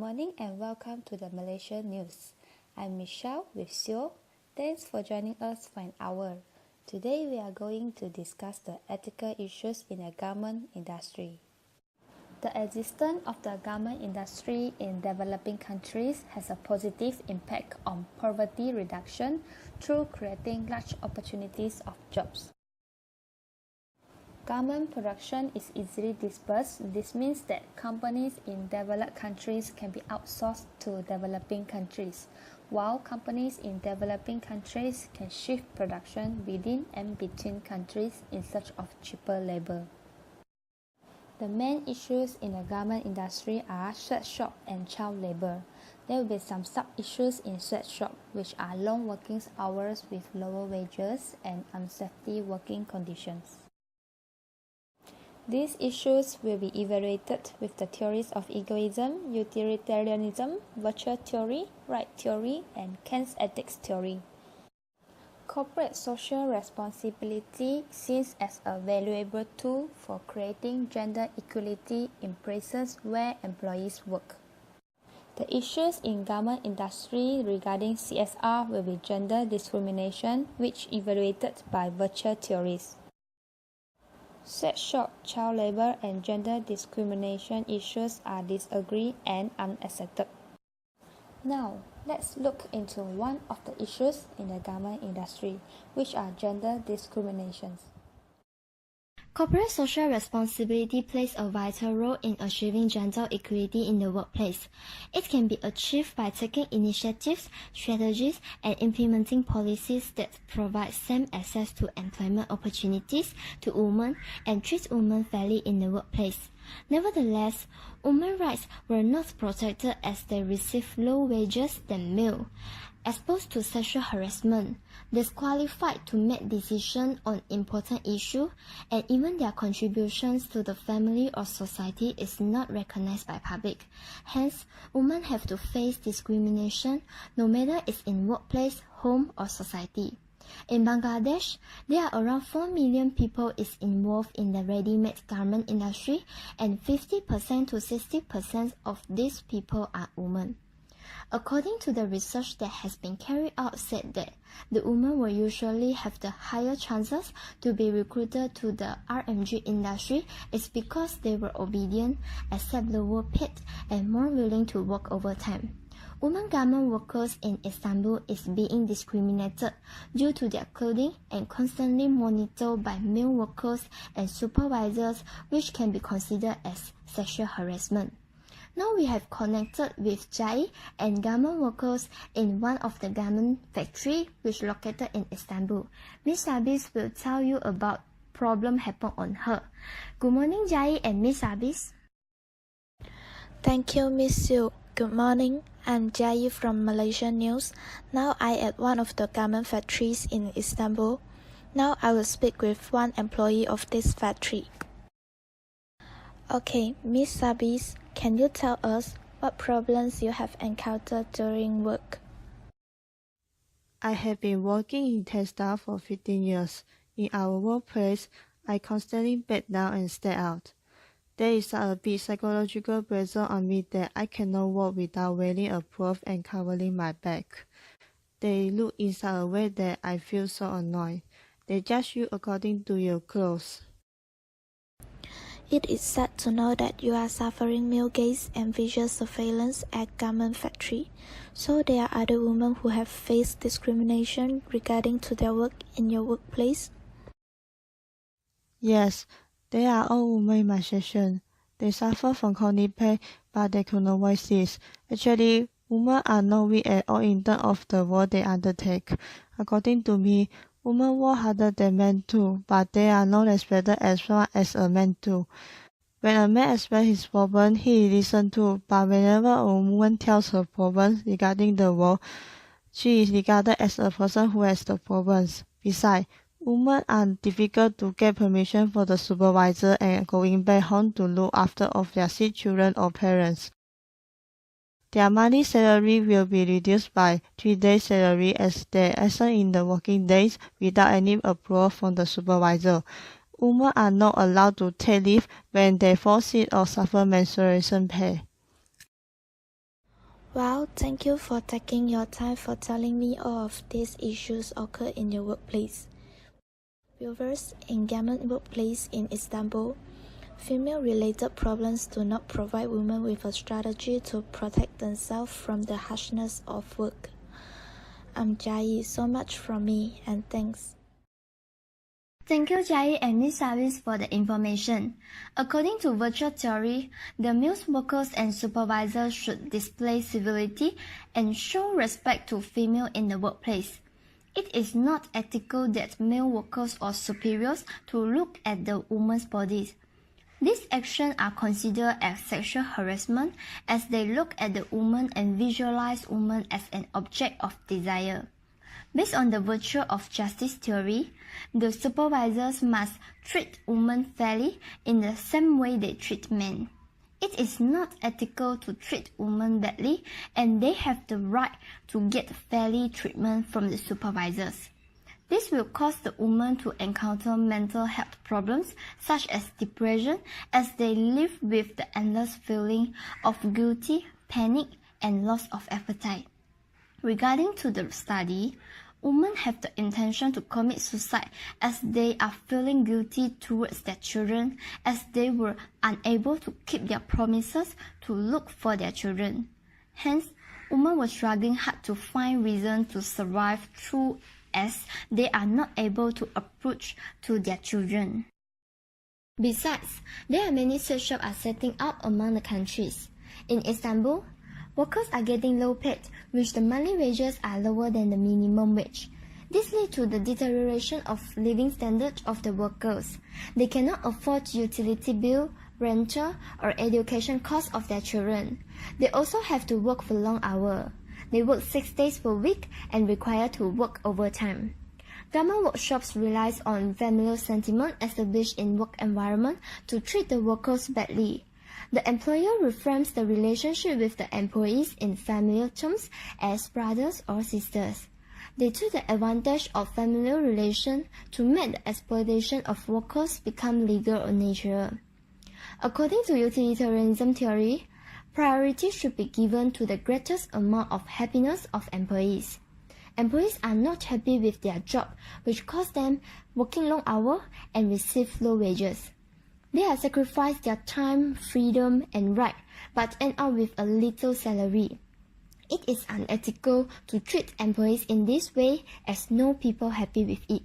morning and welcome to the Malaysia News. I'm Michelle with Sio. Thanks for joining us for an hour. Today we are going to discuss the ethical issues in the garment industry. The existence of the garment industry in developing countries has a positive impact on poverty reduction through creating large opportunities of jobs. Garment production is easily dispersed. This means that companies in developed countries can be outsourced to developing countries, while companies in developing countries can shift production within and between countries in search of cheaper labor. The main issues in the garment industry are sweatshop and child labor. There will be some sub-issues in sweatshop, which are long working hours with lower wages and unsafe working conditions. These issues will be evaluated with the theories of egoism, utilitarianism, virtue theory, right theory, and Kant's ethics theory. Corporate social responsibility seen as a valuable tool for creating gender equality in places where employees work. The issues in garment industry regarding CSR will be gender discrimination, which evaluated by virtue theories. Sweatshop, child labor, and gender discrimination issues are disagreed and unaccepted. Now, let's look into one of the issues in the garment industry, which are gender discriminations. Corporate social responsibility plays a vital role in achieving gender equality in the workplace. It can be achieved by taking initiatives, strategies, and implementing policies that provide same access to employment opportunities to women and treat women fairly in the workplace. Nevertheless, women's rights were not protected as they received lower wages than male, exposed to sexual harassment, disqualified to make decisions on important issues, and even their contributions to the family or society is not recognized by public. Hence, women have to face discrimination no matter it's in workplace, home, or society. In Bangladesh, there are around 4 million people is involved in the ready-made garment industry, and 50% to 60% of these people are women. According to the research that has been carried out said that the women will usually have the higher chances to be recruited to the RMG industry is because they were obedient, accept lower paid, and more willing to work overtime. Women garment workers in Istanbul is being discriminated due to their clothing and constantly monitored by male workers and supervisors, which can be considered as sexual harassment. Now we have connected with Jai and garment workers in one of the garment factory which located in Istanbul. Miss Abis will tell you about problem happened on her. Good morning, Jai and Miss Abis. Thank you, Miss Siu. Good morning. I'm Jai from Malaysia News. Now I at one of the garment factories in Istanbul. Now I will speak with one employee of this factory. Okay, Miss Sabis, can you tell us what problems you have encountered during work? I have been working in textile for 15 years. In our workplace, I constantly back down and stay out. There is a big psychological pressure on me that I cannot work without wearing a glove and covering my back. They look in such a way that I feel so annoyed. They judge you according to your clothes. It is sad to know that you are suffering male gaze and visual surveillance at garment factory. So there are other women who have faced discrimination regarding to their work in your workplace? Yes, they are all women in my section. They suffer from chronic pain, but they could not voice this. Actually, women are not weak at all in terms of the work they undertake. According to me, women work harder than men too, but they are not respected as much as a man do. When a man expresses his problem, he is listened to, but whenever a woman tells her problems regarding the work, she is regarded as a person who has the problems. Besides, women are difficult to get permission for the supervisor and going back home to look after of their sick children or parents. Their monthly salary will be reduced by 3 days' salary as they absent in the working days without any approval from the supervisor. Women are not allowed to take leave when they fall sick or suffer menstruation pain. Wow, thank you for taking your time for telling me all of these issues occur in your workplace. Viewers, in garment workplace in Istanbul, female-related problems do not provide women with a strategy to protect themselves from the harshness of work. I'm Jai, so much from me, and thanks. Thank you, Jai and Ms. Savis for the information. According to virtual theory, the male workers and supervisors should display civility and show respect to female in the workplace. It is not ethical that male workers or superiors to look at the woman's bodies. These actions are considered as sexual harassment as they look at the woman and visualize woman as an object of desire. Based on the virtue of justice theory, the supervisors must treat women fairly in the same way they treat men. It is not ethical to treat women badly, and they have the right to get fairly treatment from the supervisors. This will cause the woman to encounter mental health problems such as depression as they live with the endless feeling of guilty, panic, and loss of appetite. Regarding to the study, women have the intention to commit suicide as they are feeling guilty towards their children as they were unable to keep their promises to look for their children. Hence, women were struggling hard to find reason to survive through as they are not able to approach to their children. Besides, there are many sweatshops are setting up among the countries. In Istanbul, workers are getting low paid, which the monthly wages are lower than the minimum wage. This leads to the deterioration of living standards of the workers. They cannot afford utility bill, rental, or education costs of their children. They also have to work for long hours. They work 6 days per week and require to work overtime. Garment workshops relies on familial sentiment established in work environment to treat the workers badly. The employer reframes the relationship with the employees in familial terms as brothers or sisters. They took the advantage of familial relation to make the exploitation of workers become legal or natural. According to utilitarianism theory, priority should be given to the greatest amount of happiness of employees. Employees are not happy with their job, which causes them working long hours and receive low wages. They have sacrificed their time, freedom, and right, but end up with a little salary. It is unethical to treat employees in this way as no people happy with it.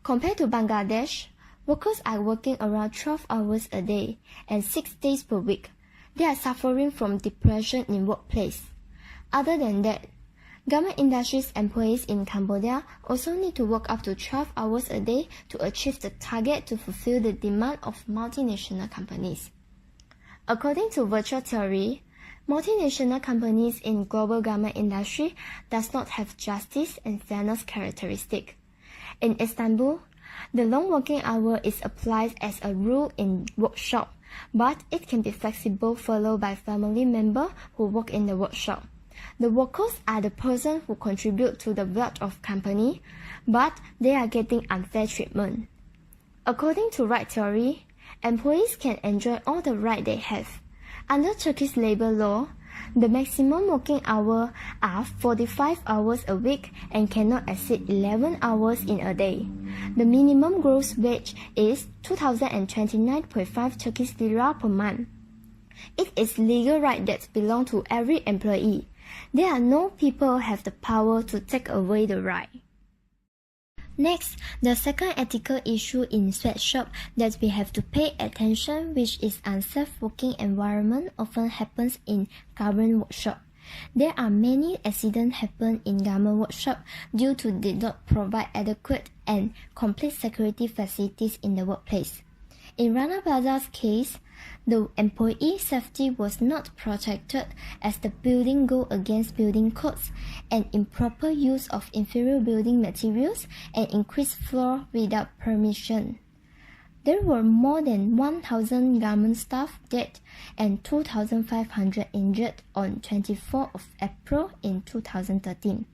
Compared to Bangladesh, workers are working around 12 hours a day and 6 days per week. They are suffering from depression in workplace. Other than that, garment industry's employees in Cambodia also need to work up to 12 hours a day to achieve the target to fulfill the demand of multinational companies. According to virtual theory, multinational companies in global garment industry does not have justice and fairness characteristic. In Istanbul, the long working hour is applied as a rule in workshop, but it can be flexible followed by family members who work in the workshop. The workers are the person who contribute to the wealth of company, but they are getting unfair treatment. According to right theory, employees can enjoy all the right they have. Under Turkish labor law, the maximum working hours are 45 hours a week and cannot exceed 11 hours in a day. The minimum gross wage is 2,029.5 Turkish lira per month. It is legal right that belong to every employee. There are no people have the power to take away the right. Next, the second ethical issue in sweatshop that we have to pay attention, which is unsafe working environment, often happens in garment workshop. There are many accidents happen in garment workshop due to did not provide adequate and complete security facilities in the workplace. In Rana Plaza's case, the employee safety was not protected as the building go against building codes and improper use of inferior building materials and increased floor without permission. There were more than 1,000 garment staff dead and 2,500 injured on 24 of April in 2013.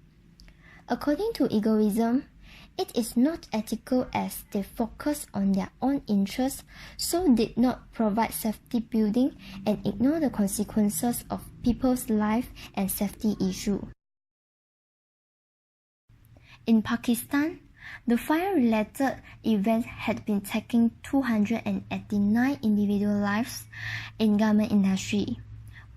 According to Egoism, It is not ethical as they focus on their own interests, so did not provide safety building and ignore the consequences of people's life and safety issue. In Pakistan, the fire-related event had been taking 289 individual lives in garment industry.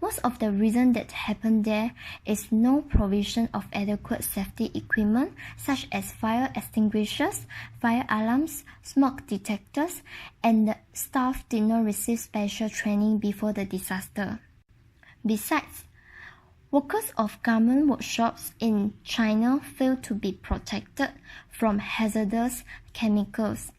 Most of the reason that happened there is no provision of adequate safety equipment such as fire extinguishers, fire alarms, smoke detectors, and the staff did not receive special training before the disaster. Besides, workers of garment workshops in China fail to be protected from hazardous chemicals.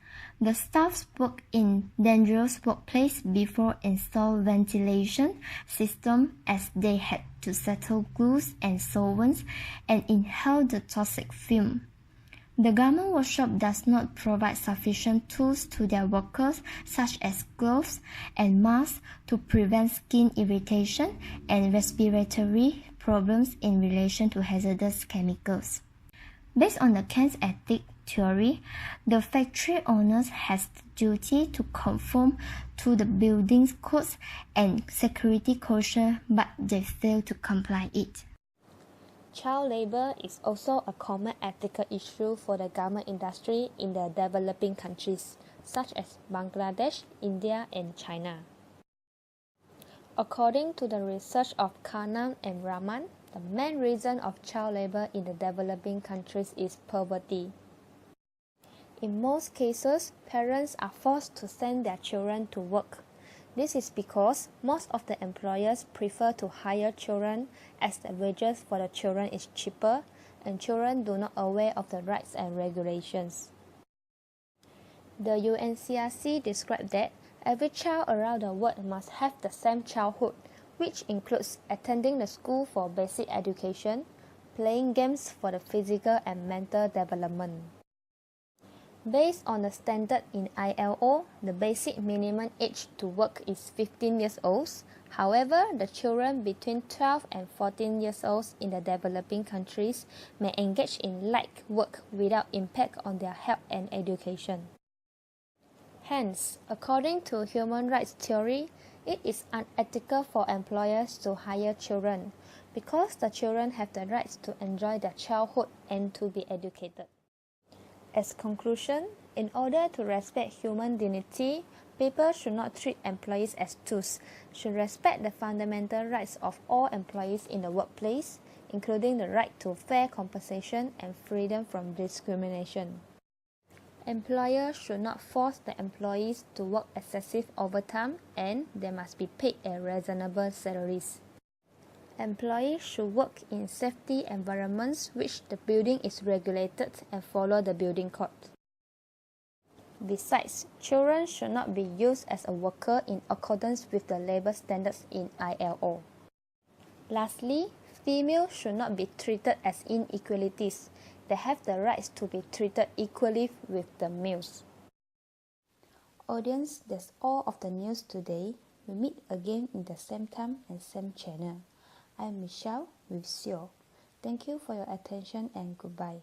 The staff work in dangerous workplace before install ventilation system as they had to settle glues and solvents and inhale the toxic fume. The garment workshop does not provide sufficient tools to their workers such as gloves and masks to prevent skin irritation and respiratory problems in relation to hazardous chemicals. Based on the Kant's ethic theory, the factory owners has the duty to conform to the building's codes and security caution, but they fail to comply it. Child labor is also a common ethical issue for the garment industry in the developing countries, such as Bangladesh, India, and China. According to the research of Karnam and Rahman, the main reason of child labor in the developing countries is poverty. In most cases, parents are forced to send their children to work. This is because most of the employers prefer to hire children as the wages for the children is cheaper and children do not aware of the rights and regulations. The UNCRC described that every child around the world must have the same childhood, which includes attending the school for basic education, playing games for the physical and mental development. Based on the standard in ILO, the basic minimum age to work is 15 years old. However, the children between 12 and 14 years old in the developing countries may engage in light work without impact on their health and education. Hence, according to human rights theory, it is unethical for employers to hire children because the children have the rights to enjoy their childhood and to be educated. As conclusion, in order to respect human dignity, people should not treat employees as tools, should respect the fundamental rights of all employees in the workplace, including the right to fair compensation and freedom from discrimination. Employers should not force the employees to work excessive overtime and they must be paid a reasonable salaries. Employees should work in safety environments which the building is regulated and follow the building code. Besides, children should not be used as a worker in accordance with the labor standards in ILO. Lastly, females should not be treated as inequalities. They have the rights to be treated equally with the males. Audience, that's all of the news today. We meet again in the same time and same channel. I'm Michelle with Seo. Thank you for your attention and goodbye.